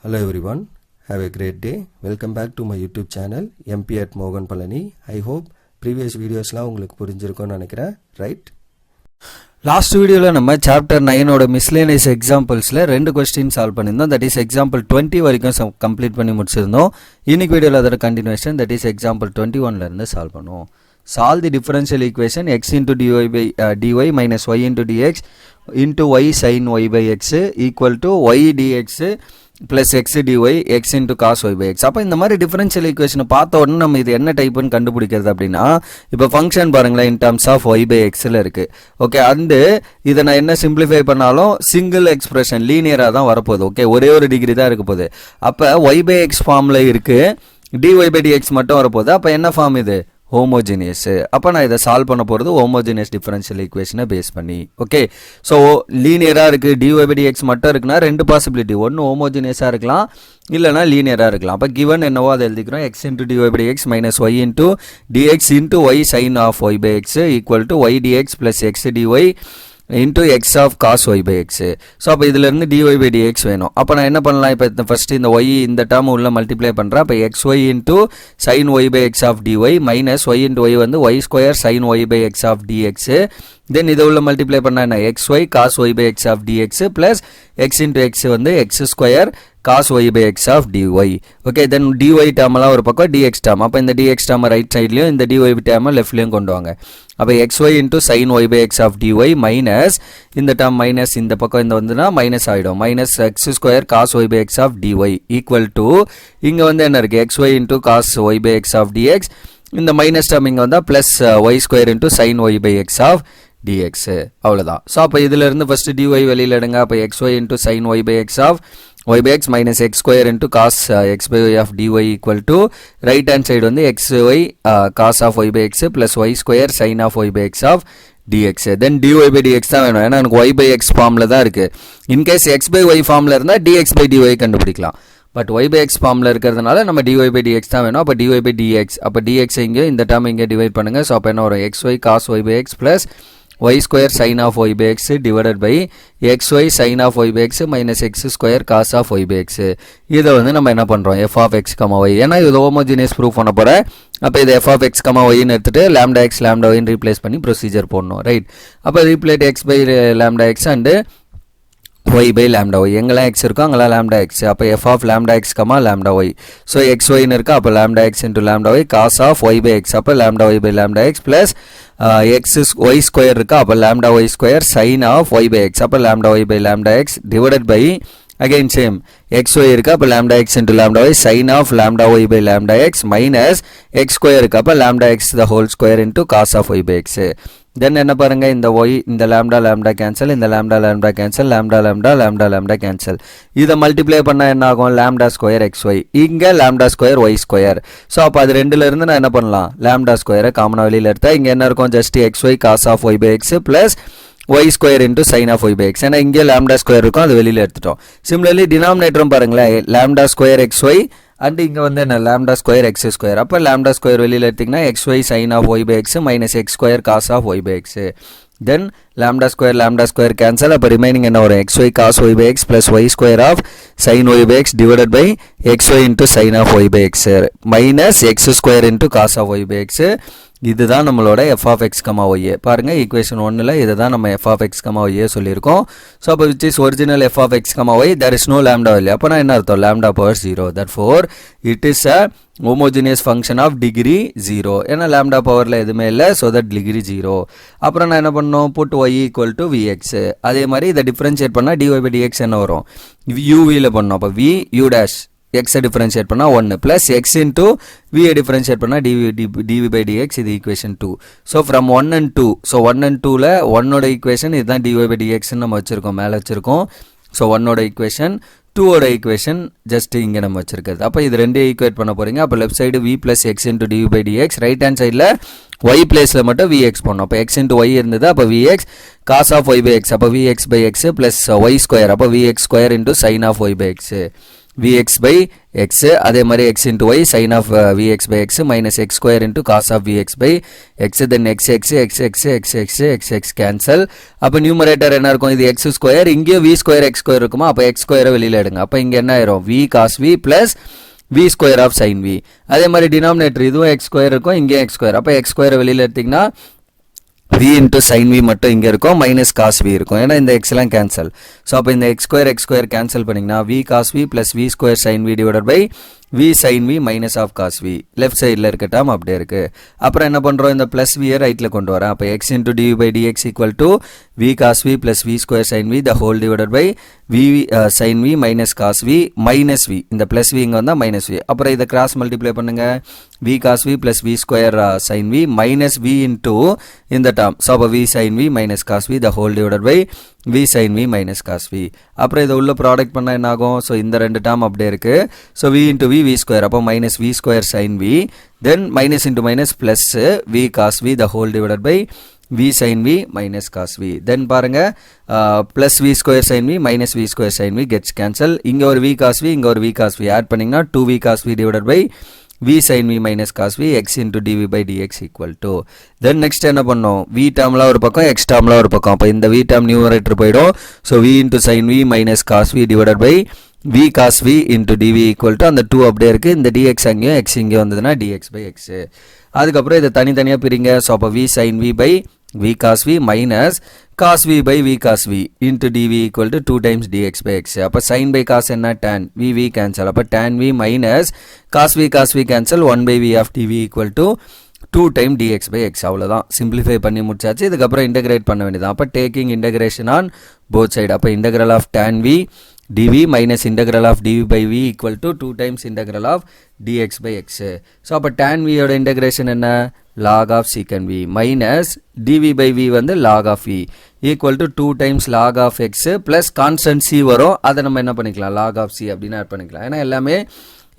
Hello everyone, have a great day. Welcome back to my YouTube channel MP at Mogan Palani. I hope previous videosலாம் உங்களுக்கு புரிஞ்சிருக்கும்னு நினைக்கிறேன், right? Last வீடியோவில் நம்ம chapter 9ஓட miscellaneous எக்ஸாம்பிள்ஸில் 2 question solve பண்ணியிருந்தோம். That is example 20 வரைக்கும் complete பண்ணி முடிச்சிருந்தோம். இன்னைக்கு வீடியோவில் அதோட கண்டினியூஷன் தட் இஸ் எக்ஸாம்பிள் 21லேருந்து சால்வ் பண்ணுவோம். Solve the differential equation x into dy minus y into dx into y sin y by x equal to y dx plus x dy x into cos y by x. அப்போ இந்த மாதிரி differential ஈக்குவேஷனை பார்த்த உடனே நம்ம இது என்ன டைப்புன்னு கண்டுபிடிக்கிறது அப்படின்னா, இப்போ ஃபங்க்ஷன் பாருங்களேன் in terms of y by xல இருக்கு. ஓகே, அண்டு இதை நான் என்ன சிம்பிளிஃபை பண்ணாலும் சிங்கிள் எக்ஸ்பிரஷன் லீனியராக தான் வரப்போகுது. ஓகே, ஒரே ஒரு டிகிரி தான் இருக்க போகுது. அப்போ y by x ஃபார்மில் இருக்கு, dy by dx மட்டும் வரப்போகுது. அப்போ என்ன ஃபார்ம் இது? ஹோமோஜினியஸ். அப்போ நான் இதை சால்வ் பண்ண போகிறது ஹோமோஜினியஸ் டிஃபரன்ஷியல் ஈக்குவேஷனை பேஸ் பண்ணி. ஓகே, ஸோ லீனியராக இருக்குது, டிஒய் பை டிஎக்ஸ் மட்டும் இருக்குன்னா 2 பாசிபிலிட்டி, ஒன்று ஹோமோஜினியஸாக இருக்கலாம் இல்லைனா லீனியராக இருக்கலாம். அப்போ கிவன் என்னவோ அதை எழுதிக்கிறோம், x into dy by dx minus y into dx into y sine of y by x equal to y dx plus x dy into x of cos y by x. So அப்போ இதிலேருந்து dy by dx வேணும். அப்போ நான் என்ன பண்ணலாம், இப்போ first இந்த y இந்த டேர்ம் உள்ள மல்டிப்ளை பண்ணுறேன். அப்போ x y into sine y by x of dy minus y into y வந்து y square sine y by x of dx. Then இதை உள்ள மல்டிப்ளை பண்ணால் என்ன, x y cos y by x of dx plus x into x வந்து x square cos y by x of dy. Okay, then dy டேர்மெல்லாம் ஒரு பக்கம் dx term. அப்போ இந்த டிஎக்ஸ் டேர்மை ரைட் சைட்லையும் இந்த டிஒய் டேர்மை லெஃப்ட்லையும் கொண்டு வாங்க. அப்போ x y into sine y by x of dy minus இந்த டேர்ம் மைனஸ் இந்த பக்கம் இந்த வந்துன்னா மைனஸ் ஆகிடும், minus x square cos y by x of dy equal to இங்கே வந்து என்ன இருக்குது, x y into cos y by x of dx, இந்த மைனஸ் டேர்ம் இங்கே வந்தால் plus y square into sine y by x of dx. அவ்வளோதான். So அப்போ இதிலிருந்து ஃபஸ்ட்டு dy வெளியில் எடுங்க. அப்போ xy into sine y by x of y by x minus x square into cos x by y of dy equal to right hand side வந்து x y cos of y by x plus y square sine of y by x of dx. Then dy by dx தான் வேணும், ஏன்னா எனக்கு y by x ஃபார்மில் தான் இருக்குது. In case x by y ஃபார்மில் இருந்தால் dx by dy கண்டுபிடிக்கலாம். பட் y by x ஃபார்மில் இருக்கிறதுனால நம்ம dy by dx தான் வேணும். அப்போ dy by dx, அப்போ dx இங்கே இந்த டேர்ம் இங்கே டிவைட் பண்ணுங்கள். ஸோ அப்போ என்ன வரும், xy cos y by x plus y square sine of y by x divided by xy sine of y by x minus x square cos of y by x. இதை வந்து நம்ம என்ன பண்ணுறோம், f of x comma y, ஏன்னா இது homogeneous proof பண்ண போகிறேன். அப்போ இது எஃப் ஆஃப் எக்ஸ் கமா ஒய்ன்னு எடுத்துட்டு லேம்டா எக்ஸ் லேம்டா ஒய்ன்னு ரீப்ளேஸ் பண்ணி ப்ரொசீஜர் போடணும், ரைட்? அப்போ replace x by lambda X and y by lambda y, எங்கெல்லாம் எக்ஸ் இருக்கோ அங்கெல்லாம் லேம்டா எக்ஸ். அப்போ f of lambda x comma lambda y. So x ஒய்னு இருக்கா, அப்போ lambda x into lambda y cos of y by x, அப்போ lambda y by lambda x plus x y square இருக்கா, அப்போ lambda y square sine of y by x, அப்போ lambda y by lambda x divided by again same x y இருக்கா, அப்போ lambda x into lambda y sine of lambda y by lambda x minus x square இருக்கா, அப்போ lambda x the whole square into cos of y by x. Then என்ன பாருங்க, இந்த y இந்த lambda lambda cancel, இந்த lambda lambda cancel, lambda lambda lambda lambda cancel. இதை multiply பண்ணால் என்ன ஆகும், லேம்டா ஸ்கொயர் எக்ஸ் ஒய், இங்கே lambda square y square. So அப்போ அது ரெண்டுலேருந்து நான் என்ன பண்ணலாம், லேம்டா ஸ்கொயரை காமனாக வெளியில் எடுத்தால் இங்கே என்ன இருக்கும், just x y cos of y by x plus y square into sine of y by x. ஏன்னா இங்கே லேம்டா ஸ்கொயர் இருக்கும், அது வெளியில் எடுத்துட்டோம். சிமிலர்லி டினாமினேட்டரும் பாருங்களேன், lambda square x y and இங்கே வந்து என்ன லேம்டா ஸ்கொயர் எக்ஸ் ஸ்கொயர். அப்போ லேம்டா ஸ்கொயர் வெளியில் எடுத்திங்கன்னா x y sine of y by x minus x square cos of y by x. Then lambda square cancel, அப்போ remaining என்ன வரும், x y cos y by x plus y square of sine y by x divided by x y into sine of y by x minus x square into cos of y by x. இதுதான் நம்மளோட f of x comma ஒய்ஏ. பாருங்கள் equation 1ல் இதை தான் நம்ம f of x comma ஒய்ஏ சொல்லியிருக்கோம். ஸோ அப்போ which is original f of x comma y, there is no lambda value. அப்போ நான் என்ன அர்த்தம், lambda power 0, therefore it is a homogeneous function of degree 0. ஏன்னா லேம்டா பவரில் எதுவுமே இல்லை, ஸோ தட் டிகிரி 0. அப்புறம் நான் என்ன பண்ணணும், put y equal to v x. அதே மாதிரி இதை டிஃப்ரென்ஷியேட் பண்ணால் டிஒய் பை டிஎக்ஸ் என்ன வரும், யூவியில் பண்ணணும். அப்போ வி யூ டேஷ் எக்ஸை டிஃபரன்ஷியேட் பண்ணால் 1 ப்ளஸ் எக்ஸ் இன்ட்டு வியை டிஃபரன்ஷியேட் பண்ணால் டிவி பை டிஎக்ஸ், இது equation 2. So from 1 and 2, so 1 and 2ல் 1ஓட ஈக்குவேஷன் இதுதான் டிஒய் பை டிஎக்ஸ்ன்னு நம்ம வச்சுருக்கோம், மேலே வச்சுருக்கோம். ஸோ 1ஓட ஈக்குவேஷன், 2ஓட ஈக்குவேஷன் ஜஸ்ட் இங்கே நம்ம வச்சுருக்கிறது. அப்போ இது ரெண்டே ஈக்குவேட் பண்ண போகிறீங்க. அப்போ left side v plus x into dv by dx, right hand சைடில் ஒய் பிளேஸில் மட்டும் விஎக்ஸ் பண்ணோம். அப்போ எக்ஸ் இன்ட்டு ஒய் இருந்தது, அப்போ v x cos of y by x, அப்போ v x by x plus y square, அப்போ v x square into sine of y by x. vx by x, அதே மாதிரி x into y sin of vx by x minus x square into cos of vx by x, then x cancel. அப்ப numerator என்ன இருக்கும், இது x square, இங்கேயும் v square x square இருக்குமா, அப்ப x square வெளியில எடுங்க. அப்ப இங்க என்ன ஆயிரும், v cos v plus v square of sin v. அதே மாதிரி டினாமினேட்டர் இதுவும் x square இருக்கும், இங்கேயும் x square. அப்ப x square வெளியில எடுத்தீங்கன்னா v into sin v மட்டும் இங்க இருக்கும், மைனஸ் cos v இருக்கும், ஏன்னா இந்த x எல்லாம் கேன்சல். ஸோ அப்போ இந்த x square கேன்சல் பண்ணிங்கன்னா v cos v plus v square sin v divided by v sin v minus of cos v. Left சைடில் இருக்க டேர்ம் அப்படியே இருக்கு. அப்புறம் என்ன பண்ணுறோம், இந்த ப்ளஸ் v ரைட்டில் கொண்டு வரேன். அப்போ x into dv by dx equal to v cos v plus v square sin v the whole divided by v sin v minus cos v minus v. இந்த ப்ளஸ் v இங்கே வந்தால் minus v. அப்புறம் இதை cross multiply பண்ணுங்க, v cos v plus v square sin v minus v into இந்த term. So அப்போ v sin v minus cos v the whole divided by v sin v minus cos v. அப்புறம் இதை உள்ள product பண்ணால் என்ன ஆகும், so இந்த ரெண்டு டேர்ம் அப்படியே இருக்கு. So v into v square, அப்போ minus v square sin v, then minus into minus plus v cos v the whole divided by v sin v minus cos v. then பாருங்க plus v square sin v minus v square sin v gets cancel. இங்க ஒரு v cos v, இங்க ஒரு v cos v add பண்ணீங்கன்னா 2v cos v divided by v sin v minus cos v x into dv by dx equal to. then next என்ன பண்ணோம், v termல ஒரு பக்கம் x termல ஒரு பக்கம். அப்ப இந்த v term numerator போய்டும். so v into sin v minus cos v divided by v cos v into dv equal to அந்த 2 அப்படியே இருக்கு, இந்த dx அங்கேயும் x இங்கே வந்ததுன்னா dx by x. அதுக்கப்புறம் இதை தனித்தனியா பிரிங்க. ஸோ அப்போ v sin v by v cos v minus cos v by v cos v into dv equal to 2 times dx by x. அப்போ sin by cos என்ன, tan v cancel. அப்போ tan v minus cos v cancel 1 by v of dv equal to 2 times dx by x. அவ்வளோதான், simplify பண்ணி முடிச்சாச்சு. இதுக்கப்புறம் integrate பண்ண வேண்டியதான். அப்போ taking integration on both side. அப்போ integral of tan v dv minus integral of dv by v equal to 2 times integral of dx by x. So அப்போ tan v யோட இன்டகிரேஷன் என்ன, log of secant v minus dv by v வந்து log of v equal to 2 times log of x plus constant c வரும், அதை நம்ம என்ன பண்ணிக்கலாம், log of c அப்படின்னு ஆட் பண்ணிக்கலாம். ஏன்னா எல்லாமே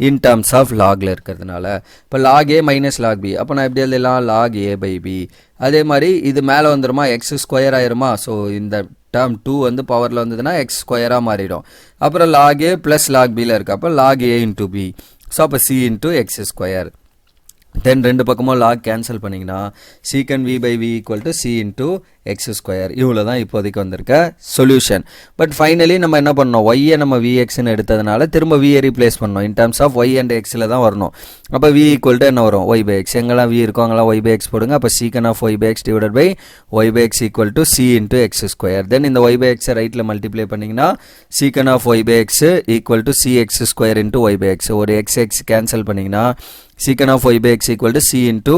in terms of logல இருக்கிறதுனால. இப்போ log a minus log b, அப்போ நான் எப்படி எழுதலாம், log a by b. அதே மாதிரி இது மேலே வந்துருமா, x ஸ்கொயர் ஆயிருமா. ஸோ இந்த டேர்ம் 2 வந்து பவரில் வந்ததுன்னா x ஸ்கொயராக மாறிடும். அப்புறம் log a plus log bல இருக்கு, அப்போ log a into b. So அப்போ c into x ஸ்கொயர். தென் ரெண்டு பக்கமும் log கேன்சல் பண்ணிங்கன்னா secant v by v equal to c into x square. இவ்வளோ தான் இப்போதைக்கு வந்திருக்க சொல்யூஷன். பட் ஃபைனலி நம்ம என்ன பண்ணோம், y நம்ம vxன்னு எடுத்ததுனால திரும்ப v ரீப்ளேஸ் பண்ணோம். In terms of y and xல தான் வரணும். அப்போ v equal to என்ன வரும், y by x. எங்கெல்லாம் v இருக்கோ அங்கெல்லாம் y by x போடுங்க. அப்போ secant of y by x divided by y by x equal to c into x square. Then இந்த y by x ரைட்டில் மல்டிப்ளை பண்ணிங்கன்னா secant of y by x equal to cx square into y by x. ஒரு x cancel பண்ணிங்கன்னா secant of y by x equal to c into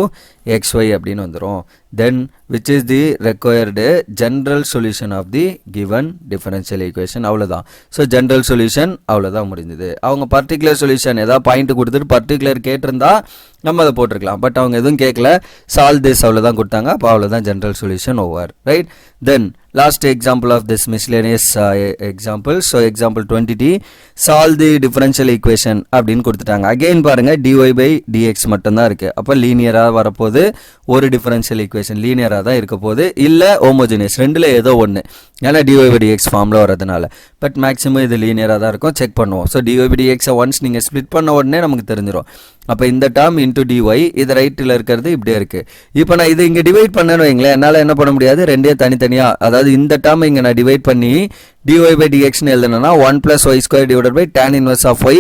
xy அப்படின்னு வந்துடும். then which is the required general solution of the given differential equation. அவ்வளோதான். So general solution அவ்வளோதான் முடிஞ்சது. அவங்க particular solution ஏதாவது point கொடுத்துட்டு பர்டிகுலர் கேட்டிருந்தா நம்ம அதை போட்டிருக்கலாம். பட் அவங்க எதுவும் கேட்கல, சால்வ் திஸ் அவ்வளோதான் கொடுத்தாங்க. அப்போ அவ்வளோதான் general solution over, right. Then last example of this miscellaneous example. So example 20t solve the differential equation அப்படின்னு கொடுத்துட்டாங்க. அகெயின் பாருங்க dy by dx மட்டும்தான் இருக்கு. அப்போ லீனியராக வரப்போது ஒரு டிஃபரன்ஷியல் ஈக்குவேஷன் லீனியராக தான் இருக்க போது, இல்லை ஹோமோஜினியஸ், ரெண்டுல ஏதோ ஒன்று. ஏன்னா dy by dx ஃபார்மில் வரதுனால. பட் மேக்ஸிமம் இது லீனியராக தான் இருக்கும். செக் பண்ணுவோம். So dy by dx once நீங்கள் ஸ்ப்ளிட் பண்ண உடனே நமக்கு தெரிஞ்சிடும். அப்போ இந்த டேர்ம் இன்டூ dy, இது ரைட்டில் இருக்கிறது இப்படியே இருக்கு. இப்போ நான் இது இங்கே டிவைட் பண்ணேன்னு வைங்களேன், என்னால் என்ன பண்ண முடியாது, ரெண்டே தனித்தனியாக, அதாவது இந்த டேர்ம் இங்கே நான் டிவைட் பண்ணி dy by dxன்னு எழுதுனா 1 plus y square divided by tan inverse of y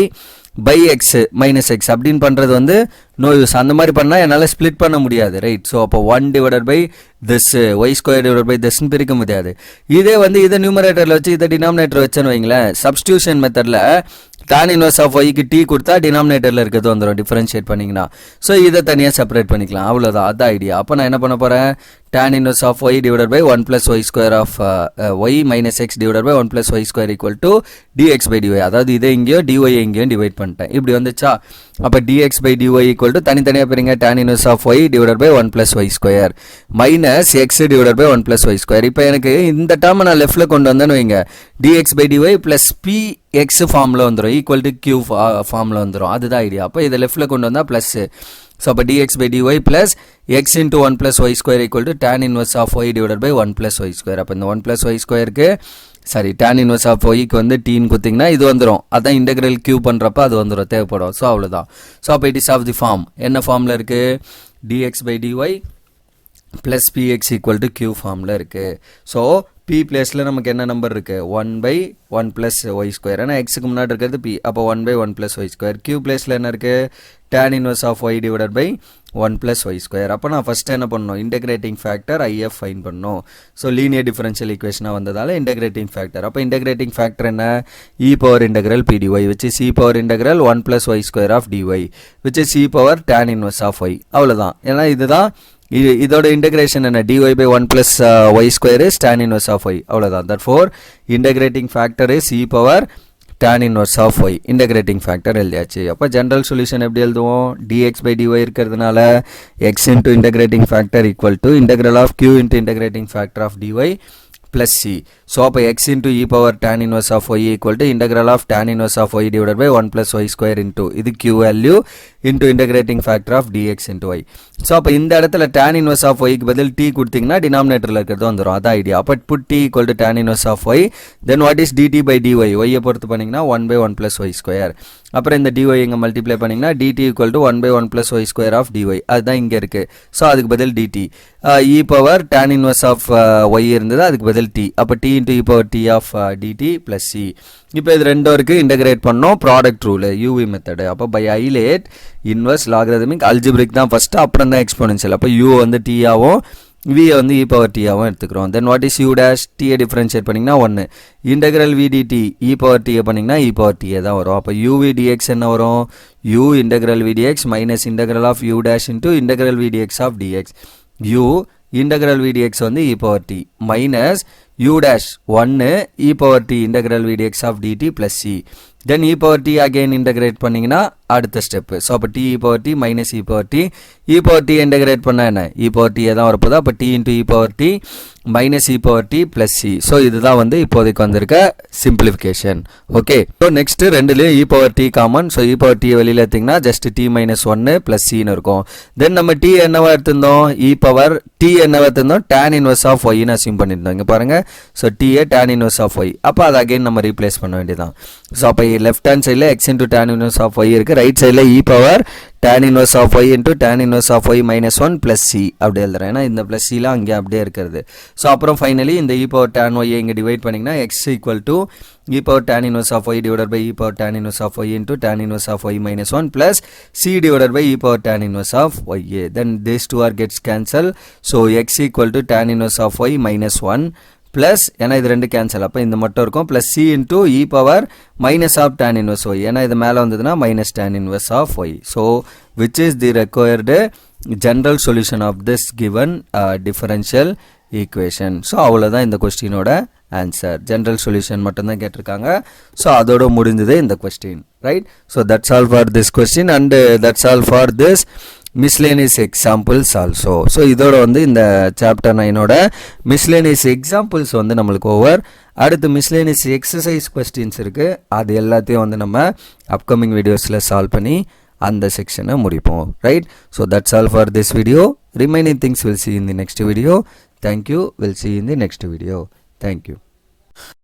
by x minus x அப்படின்னு பண்ணுறது வந்து நோ யூஸ். அந்த மாதிரி பண்ணால் என்னால் ஸ்ப்ளிட் பண்ண முடியாது, ரைட். ஸோ அப்போ 1 divided by this y square divided by this பிரிக்க முடியாது. இதே வந்து இதை நியூமரேட்டரில் வச்சு இதை டினாமினேட்டர் வச்சுன்னு வைங்களேன், சப்ஸ்டியூஷன் மெத்தடில் tan inverse of y க்கு t கொடுத்தா டினாமினேட்டரில் இருக்கிறது வந்துடும் டிஃபரன்ஷியேட் பண்ணிங்கன்னா. ஸோ இதை தனியாக செப்பரேட் பண்ணிக்கலாம், அவ்வளோதான். அதான் ஐடியா. அப்போ நான் என்ன பண்ண போகிறேன், tan inverse of y divided by 1 plus y square of y minus x divided by 1 plus y square equal to dx by dy. அதாவது இதை இங்கேயோ dy எங்கேயும் டிவைட் பண்ணிட்டேன். இப்படி வந்துச்சா. அப்போ dx by dy equal to தனித்தனியாக பிரிங்க, tan inverse of y divided by 1 plus y square minus x divided by 1 plus y square. இப்போ எனக்கு இந்த டேர்மை நான் லெஃப்டில் கொண்டு வந்தேன்னு வைங்க, dx by dy plus p x ஃபார்மில் வந்துடும், ஈக்குவல் டு q ஃபார்மில் வந்துடும். அதுதான் ஐடியா. அப்போ இதை லெஃப்டில் கொண்டு வந்தால் ப்ளஸ். ஸோ அப்போ dx by dy plus x into 1 plus y square equal to tan inverse of y divided by 1 plus y square. அப்போ இந்த 1 plus y squareக்கு சாரி tan இன்வர்ஸ் ஆஃப் ஒய்க்கு வந்து டீன்னு கொடுத்தீங்கன்னா இது வந்துடும். அதான் இன்டெக்ரல் கியூ பண்ணுறப்ப அது வந்துடும், தேவைப்படும். ஸோ அவ்வளோதான். ஸோ அப்போ it is of the form என்ன ஃபார்மில் இருக்குது, dx by dy plus px equal to q ஃபார்மில் இருக்குது. ஸோ p பிளேஸில் நமக்கு என்ன நம்பர் இருக்குது, 1/1 ப்ளஸ் ஒய் ஸ்கொயர். ஏன்னா எக்ஸுக்கு முன்னாடி இருக்கிறது p, அப்போ 1/1 ப்ளஸ் ஒய் ஸ்கொயர். q பிளேஸில் என்ன இருக்குது, tan inverse of y divided by 1 plus y square. அப்போ நான் ஃபஸ்ட்டு என்ன பண்ணணும், இன்டெகிரேட்டிங் ஃபேக்டர் IF ஃபைன் பண்ணணும். ஸோ லீனியர் டிஃபரன்ஷியல் ஈக்குவேஷனாக வந்ததால் இன்டெகிரேட்டிங் ஃபேக்டர். அப்போ இன்டெகிரேட்டிங் ஃபேக்டர் என்ன, e power integral pdy which is e power integral 1 plus y square of dy which is e power tan inverse of y. அவ்வளோதான். ஏன்னா இதுதான் இதோட integration என்ன, dy by 1 plus y square is tan inverse of y. அவ்வளோதான். therefore integrating factor is e power tan inverse of y. integrating factor எழுதியாச்சு. அப்போ general solution எப்படி எழுதுவோம், dx by dy இருக்கிறதுனால x into integrating factor equal to integral of q into integrating factor of dy plus c. So அப்போ x into e power tan inverse of y equal to integral of tan inverse of y divided by 1 plus y square into இது q value into integrating factor of dx into y. So அப்போ இந்த இடத்துல tan inverse of y க்கு பதில் t கொடுத்தீங்கன்னா டினாமினேட்டரில் இருக்கிறது வந்துடும். அதான் ஐடியா. அப்போ put t equal to tan inverse of y, then what is dt by dy, y பொறுத்து பண்ணிங்கன்னா 1/1 plus y square. அப்புறம் இந்த dy இங்கே மல்டிப்ளை பண்ணிங்கன்னா dt equal to 1/1 plus y square of dy. அதுதான் இங்கே இருக்குது. ஸோ அதுக்கு பதில் dt. e power tan inverse of y இருந்தது, அதுக்கு பதில் t. அப்போ t into e power t of dt plus c. இப்போ இது ரெண்டும் இருக்குது, இன்டெகிரேட் பண்ணோம், ப்ராடக்ட் ரூல் யூவி மெத்தடு. அப்போ by ILATE inverse logarithmic algebraic தான் ஃபஸ்ட்டு, அப்புறம் தான் எக்ஸ்போனென்ஷியல். அப்போ u வந்து t ஆகும், v வந்து e power t ஆகும் எடுத்துக்கிறோம். Then what is u dash, t differentiate பண்ணிங்கன்னா 1. Integral v dt e power t பண்ணிங்கன்னா e power t தான் வரும். அப்போ uv dx என்ன வரும், u integral v dx minus integral of u dash into integral v dx of dx. u integral v dx வந்து e power t minus u dash 1 e power t integral v dx of dt plus c. then e power t again integrate பண்ணிங்கன்னா அடுத்த step. So அப்போ t e power t minus e power t integrate பண்ணா என்ன, e power t தான் வரப்போதா. அப்போ t into e power t minus e power t plus c. So இதுதான் வந்து இப்போதைக்கு வந்திருக்க சிம்பிளிஃபிகேஷன். ஓகே, ஸோ நெக்ஸ்ட் ரெண்டுலேயும் e power t common. So e power t வெளியில் எடுத்திங்கன்னா just t minus 1 plus c இருக்கும். தென் நம்ம t என்னவா எடுத்திருந்தோம், e power t என்னவா எடுத்திருந்தோம், tan inverse of y ன்னு அசியூம் பண்ணியிருந்தோம். இங்கே பாருங்க, so t tan inverse of y. அப்போ அதை அகைன் நம்ம ரீப்ளேஸ் பண்ண வேண்டியதான். ஸோ அப்போ லெஃப்ட் ஹேண்ட் சைடில் x into tan inverse of y இருக்குது, ரைட் சைடில் e power tan inverse of y into tan inverse of y minus 1 plus c அப்படி எழுதுறேன். ஏன்னா இந்த plus cலாம் அங்கே அப்படியே இருக்கிறது. ஸோ அப்புறம் ஃபைனலி இந்த e power tan y இங்கே டிவைட் பண்ணிங்கன்னா x equal to e power tan inverse of y divided by e power tan inverse of y into tan inverse of y minus 1 plus c divided by e power tan inverse of y. Then these two are gets cancel. So x equal to tan inverse of y minus 1 plus, ஏன்னா இது ரெண்டு cancel, அப்போ இந்த மட்டும் இருக்கும், plus c into e power minus of tan inverse y. ஏன்னா இது மேலே வந்ததுன்னா minus tan inverse of y. So which is the required general solution of this given differential equation. So அவ்வளோதான் இந்த கொஸ்டினோட ஆன்சர். ஜென்ரல் சொல்யூஷன் மட்டும்தான் கேட்டிருக்காங்க. So அதோட முடிஞ்சது இந்த question, right? So that's all for this question and that's all for this miscellaneous examples also. So இதோட வந்து இந்த சாப்டர் 9ஓட மிஸ்லேனியஸ் எக்ஸாம்பிள்ஸ் வந்து நம்மளுக்கு ஓவர். அடுத்து மிஸ்லேனியஸ் எக்ஸசைஸ் கொஸ்டின்ஸ் இருக்குது, அது எல்லாத்தையும் வந்து நம்ம அப்கமிங் வீடியோஸில் சால்வ் பண்ணி அந்த செக்ஷனை முடிப்போம், right? So that's all for this video. Remaining things will see in the next video. Thank you. We'll see you in the next video. Thank you.